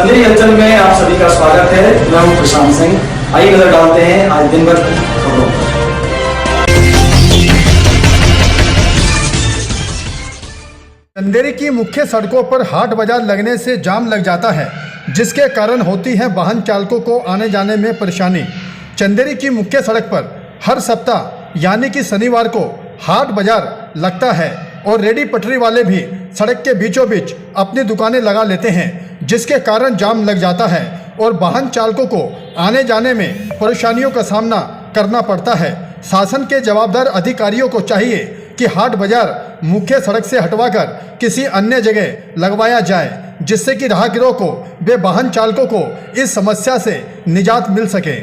चंदेरी हलचल में आप सभी का स्वागत है। मैं हूं प्रशांत सिंह। आइए नजर डालते हैं आज दिन भर की खबरों पर। चंदेरी की मुख्य सड़कों पर हाट बाजार लगने से जाम लग जाता है, जिसके कारण होती है वाहन चालकों को आने जाने में परेशानी। चंदेरी की मुख्य सड़क पर हर सप्ताह यानी कि शनिवार को हाट बाजार लगता है और रेडी पटरी वाले भी सड़क के बीचों बीच अपनी दुकानें लगा लेते हैं, जिसके कारण जाम लग जाता है और वाहन चालकों को आने जाने में परेशानियों का सामना करना पड़ता है। शासन के जवाबदार अधिकारियों को चाहिए कि हाट बाजार मुख्य सड़क से हटवाकर किसी अन्य जगह लगवाया जाए, जिससे कि राहगीरों को व वाहन चालकों को इस समस्या से निजात मिल सके।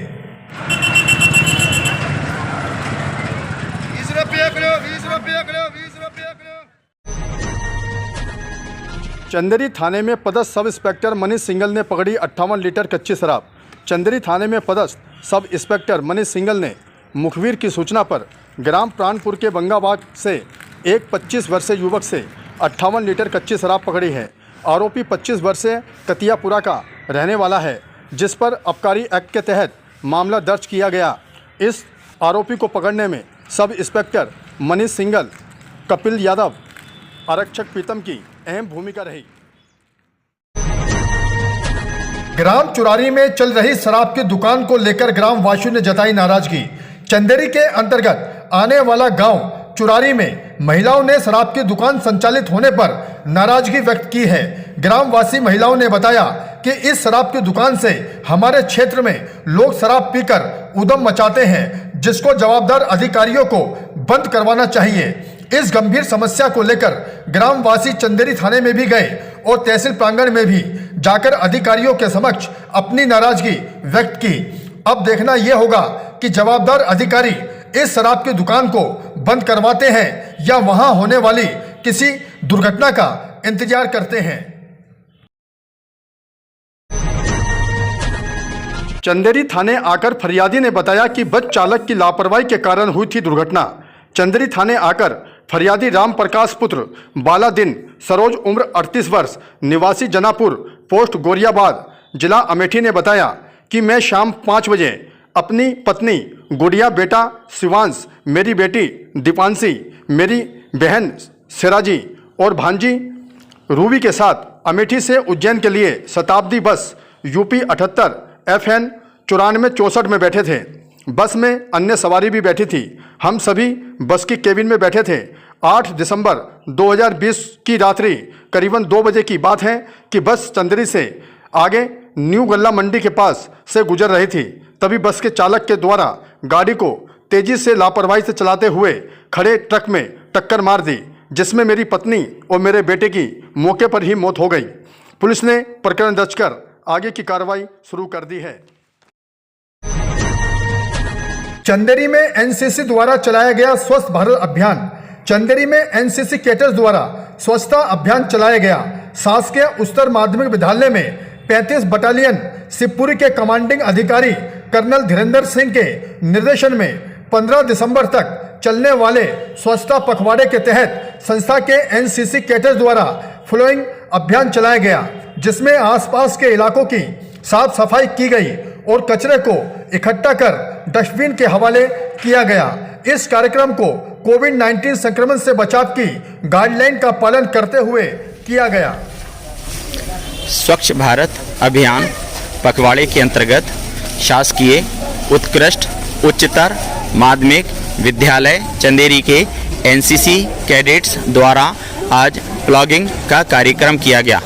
चंदेरी थाने में पदस्थ सब इंस्पेक्टर मनीष सिंघल ने पकड़ी 58 लीटर कच्ची शराब। चंदेरी थाने में पदस्थ सब इंस्पेक्टर मनीष सिंघल ने मुखबिर की सूचना पर ग्राम प्राणपुर के बंगाबाग से एक 25 वर्षीय युवक से 58 लीटर कच्ची शराब पकड़ी है। आरोपी 25 वर्षीय कतियापुरा का रहने वाला है, जिस पर आबकारी एक्ट के तहत मामला दर्ज किया गया। इस आरोपी को पकड़ने में सब इंस्पेक्टर मनीष सिंघल, कपिल यादव, आरक्षक प्रीतम की अहम भूमिका रही। ग्राम चुरारी में चल रही शराब की दुकान को लेकर ग्राम वासियों ने जताई नाराजगी। चंदेरी के अंतर्गत आने वाला गांव चुरारी में महिलाओं ने शराब की दुकान संचालित होने पर नाराजगी व्यक्त की है। ग्रामवासी महिलाओं ने बताया कि इस शराब की दुकान से हमारे क्षेत्र में लोग शराब पीकर उधम मचाते हैं, जिसको जवाबदार अधिकारियों को बंद करवाना चाहिए। इस गंभीर समस्या को लेकर ग्रामवासी चंदेरी थाने में भी गए और तहसील प्रांगण में भी जाकर अधिकारियों के समक्ष अपनी नाराजगी व्यक्त की। अब देखना यह होगा कि जवाबदार अधिकारी इस शराब की दुकान को बंद करवाते हैं या वहां होने वाली किसी दुर्घटना का इंतजार करते हैं। चंदेरी थाने आकर फरियादी ने बताया कि बस चालक की लापरवाही के कारण हुई थी दुर्घटना। चंदेरी थाने आकर फरियादी राम प्रकाश पुत्र बालादीन सरोज उम्र 38 वर्ष निवासी जनापुर पोस्ट गोरियाबाद जिला अमेठी ने बताया कि मैं शाम 5 बजे अपनी पत्नी, गुड़िया, बेटा शिवांश, मेरी बेटी दीपांशी, मेरी बहन सिराजी और भांजी रूबी के साथ अमेठी से उज्जैन के लिए शताब्दी बस यूपी 78 FN 9464 में बैठे थे। बस में अन्य सवारी भी बैठी थी। हम सभी बस की केबिन में बैठे थे। 8 दिसंबर 2020 की रात्रि करीबन 2 बजे की बात है कि बस चंदेरी से आगे न्यू गल्ला मंडी के पास से गुजर रही थी। तभी बस के चालक के द्वारा गाड़ी को तेजी से लापरवाही से चलाते हुए खड़े ट्रक में टक्कर मार दी, जिसमें मेरी पत्नी और मेरे बेटे की मौके पर ही मौत हो गई। पुलिस ने प्रकरण दर्ज कर आगे की कार्रवाई शुरू कर दी है। चंदेरी में एनसीसी द्वारा चलाया गया स्वच्छ भारत अभियान। चंदेरी में एनसीसी कैडेट्स द्वारा स्वच्छता अभियान चलाया गया। शासकीय उच्चतर माध्यमिक विद्यालय में 35 बटालियन शिवपुरी के कमांडिंग अधिकारी कर्नल धीरेन्द्र सिंह के निर्देशन में 15 दिसंबर तक चलने वाले स्वच्छता पखवाड़े के तहत संस्था के एनसीसी कैडेट्स द्वारा फ्लोइंग अभियान चलाया गया, जिसमें आसपास के इलाकों की साफ सफाई की गई और कचरे को इकट्ठा कर डस्टबिन के हवाले किया गया। इस कार्यक्रम को कोविड-19 संक्रमण से बचाव की गाइडलाइन का पालन करते हुए किया गया। स्वच्छ भारत अभियान पखवाड़े के अंतर्गत शासकीय उत्कृष्ट उच्चतर माध्यमिक विद्यालय चंदेरी के एनसीसी कैडेट्स द्वारा आज प्लॉगिंग का कार्यक्रम किया गया।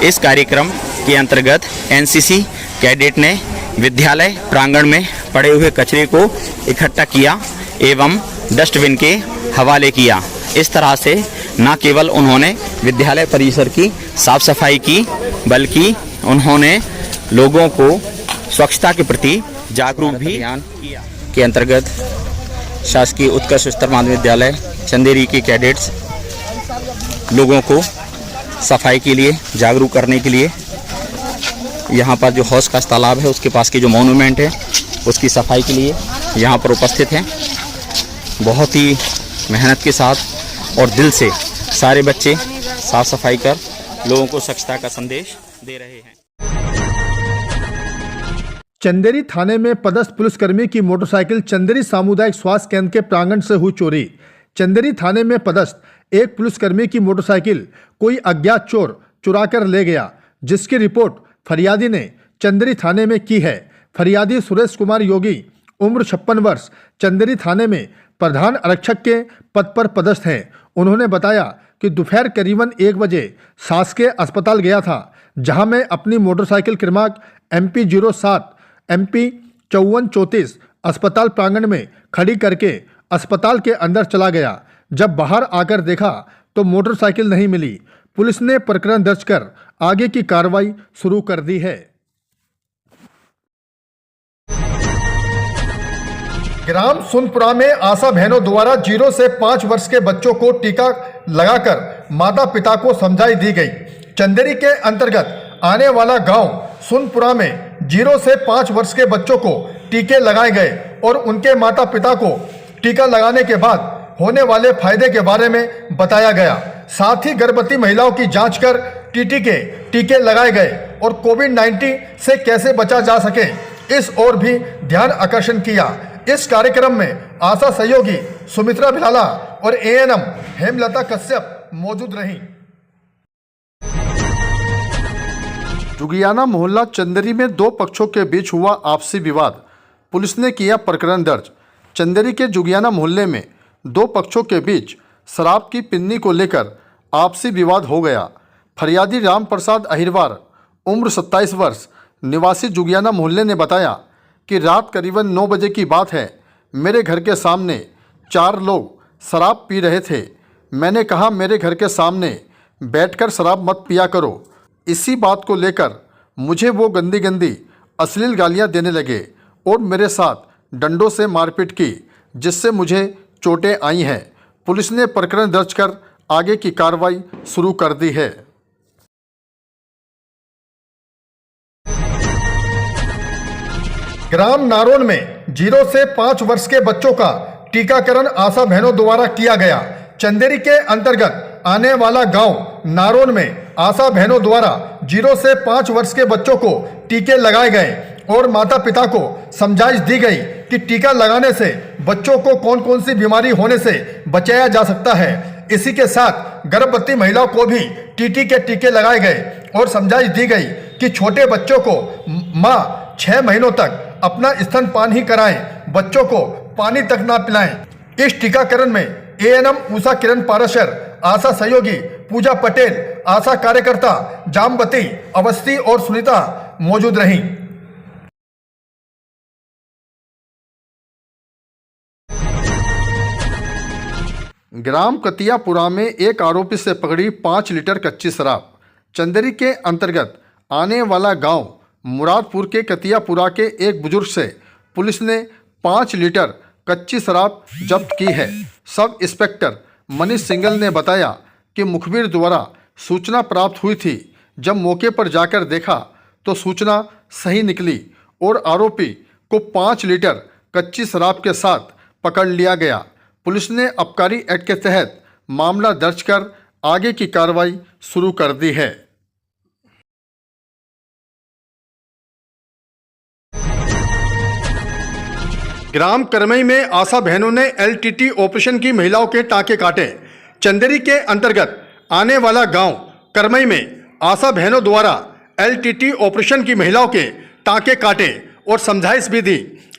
इस कार्यक्रम के अंतर्गत एनसीसी कैडेट ने विद्यालय प्रांगण में पड़े हुए कचरे को इकट्ठा किया एवं डस्टबिन के हवाले किया। इस तरह से न केवल उन्होंने विद्यालय परिसर की साफ सफाई की, बल्कि उन्होंने लोगों को स्वच्छता के प्रति जागरूक भी अभियान के अंतर्गत शासकीय उत्कृष्ट उच्चतर माध्यमिक विद्यालय चंदेरी के कैडेट्स लोगों को सफाई के लिए जागरूक करने के लिए यहाँ पर जो हौस का तालाब है उसके पास की जो मॉन्यूमेंट है उसकी सफाई के लिए यहाँ पर उपस्थित हैं। बहुत ही मेहनत के साथ और दिल से सारे बच्चे साफ सफाई कर लोगों को स्वच्छता का संदेश दे रहे हैं। चंदेरी थाने में पदस्थ पुलिसकर्मी की मोटरसाइकिल चंदेरी सामुदायिक स्वास्थ्य केंद्र के प्रांगण से हुई चोरी। चंदेरी थाने में पदस्थ एक पुलिसकर्मी की मोटरसाइकिल कोई अज्ञात चोर चुरा कर ले गया, जिसकी रिपोर्ट फरियादी ने चंदेरी थाने में की है। फरियादी सुरेश कुमार योगी उम्र 56 वर्ष चंदेरी थाने में प्रधान आरक्षक के पद पर पदस्थ हैं। उन्होंने बताया कि दोपहर करीबन 1 बजे शासकीय अस्पताल गया था, जहां मैं अपनी मोटरसाइकिल क्रमांक MP 07 MP 5434 अस्पताल प्रांगण में खड़ी करके अस्पताल के अंदर चला गया। जब बाहर आकर देखा तो मोटरसाइकिल नहीं मिली। पुलिस ने प्रकरण दर्ज कर आगे की कार्रवाई शुरू कर दी है। ग्राम सुनपुरा में आशा बहनों द्वारा 0 से 5 वर्ष के बच्चों को टीका लगाकर माता पिता को समझाई दी गई। चंदेरी के अंतर्गत आने वाला गांव सुनपुरा में 0 से 5 वर्ष के बच्चों को टीके लगाए गए और उनके माता पिता को टीका लगाने के बाद होने वाले फायदे के बारे में बताया गया। साथ ही गर्भवती महिलाओं की जांच कर टीटी के टीके लगाए गए और कोविड-19 से कैसे बचा जा सके इस ओर भी ध्यान आकर्षण किया। इस कार्यक्रम में आशा सहयोगी सुमित्रा बिलाला और ANM हेमलता कश्यप मौजूद रहीं। जुगियाना मोहल्ला चंदेरी में 2 पक्षों के बीच हुआ आपसी विवाद। पुलिस ने किया प्रकरण दर्ज। चंदेरी के जुगियाना मोहल्ले में 2 पक्षों के बीच शराब की पिन्नी को लेकर आपसी विवाद हो गया। फरियादी राम प्रसाद अहिरवार उम्र 27 वर्ष निवासी जुगियाना मोहल्ले ने बताया कि रात करीबन 9 बजे की बात है। मेरे घर के सामने 4 लोग शराब पी रहे थे। मैंने कहा मेरे घर के सामने बैठकर शराब मत पिया करो। इसी बात को लेकर मुझे वो गंदी गंदी अश्लील गालियां देने लगे और मेरे साथ डंडों से मारपीट की, जिससे मुझे चोटें आई हैं। पुलिस ने प्रकरण दर्ज कर आगे की कार्रवाई शुरू कर दी है। ग्राम नारोन में 0 से 5 वर्ष के बच्चों का टीकाकरण आशा बहनों द्वारा किया गया। चंदेरी के अंतर्गत आने वाला गांव नारोन में आशा बहनों द्वारा 0 से 5 वर्ष के बच्चों को टीके लगाए गए और माता पिता को समझाइश दी गई कि टीका लगाने से बच्चों को कौन कौन सी बीमारी होने से बचाया जा सकता है। इसी के साथ गर्भवती महिलाओं को भी टीटी के टीके लगाए गए और समझाइश दी गई कि छोटे बच्चों को माँ 6 महीनों तक अपना स्तनपान ही कराएं, बच्चों को पानी तक ना पिलाएं। इस टीकाकरण में ANM उषा किरण पाराशर, आशा सहयोगी पूजा पटेल, आशा कार्यकर्ता जामवती अवस्थी और सुनीता मौजूद रहीं। ग्राम कतियापुरा में एक आरोपी से पकड़ी 5 लीटर कच्ची शराब। चंदेरी के अंतर्गत आने वाला गांव मुरादपुर के कतियापुरा के एक बुजुर्ग से पुलिस ने 5 लीटर कच्ची शराब जब्त की है। सब इंस्पेक्टर मनीष सिंगल ने बताया कि मुखबिर द्वारा सूचना प्राप्त हुई थी। जब मौके पर जाकर देखा तो सूचना सही निकली और आरोपी को 5 लीटर कच्ची शराब के साथ पकड़ लिया गया। पुलिस ने आबकारी एक्ट के तहत मामला दर्ज कर आगे की कार्रवाई शुरू कर दी है। ग्राम करमई में आशा बहनों ने LTT ऑपरेशन की महिलाओं के टाँके काटे। चंदेरी के अंतर्गत आने वाला गांव करमई में आशा बहनों द्वारा LTT ऑपरेशन की महिलाओं के टाँके काटे और समझाइश भी दी।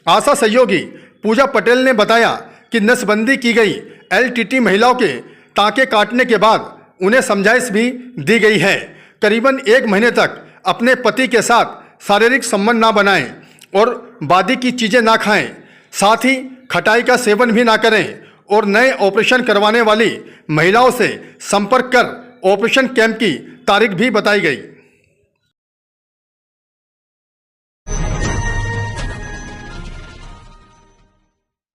आशा सहयोगी पूजा पटेल ने बताया कि नसबंदी की गई LTT महिलाओं के टाँके काटने के बाद उन्हें समझाइश भी दी गई है। करीबन 1 महीने तक अपने पति के साथ शारीरिक संबंध ना बनाएं और बादी की चीज़ें ना खाएं, साथ ही खटाई का सेवन भी ना करें और नए ऑपरेशन करवाने वाली महिलाओं से संपर्क कर ऑपरेशन कैंप की तारीख भी बताई गई।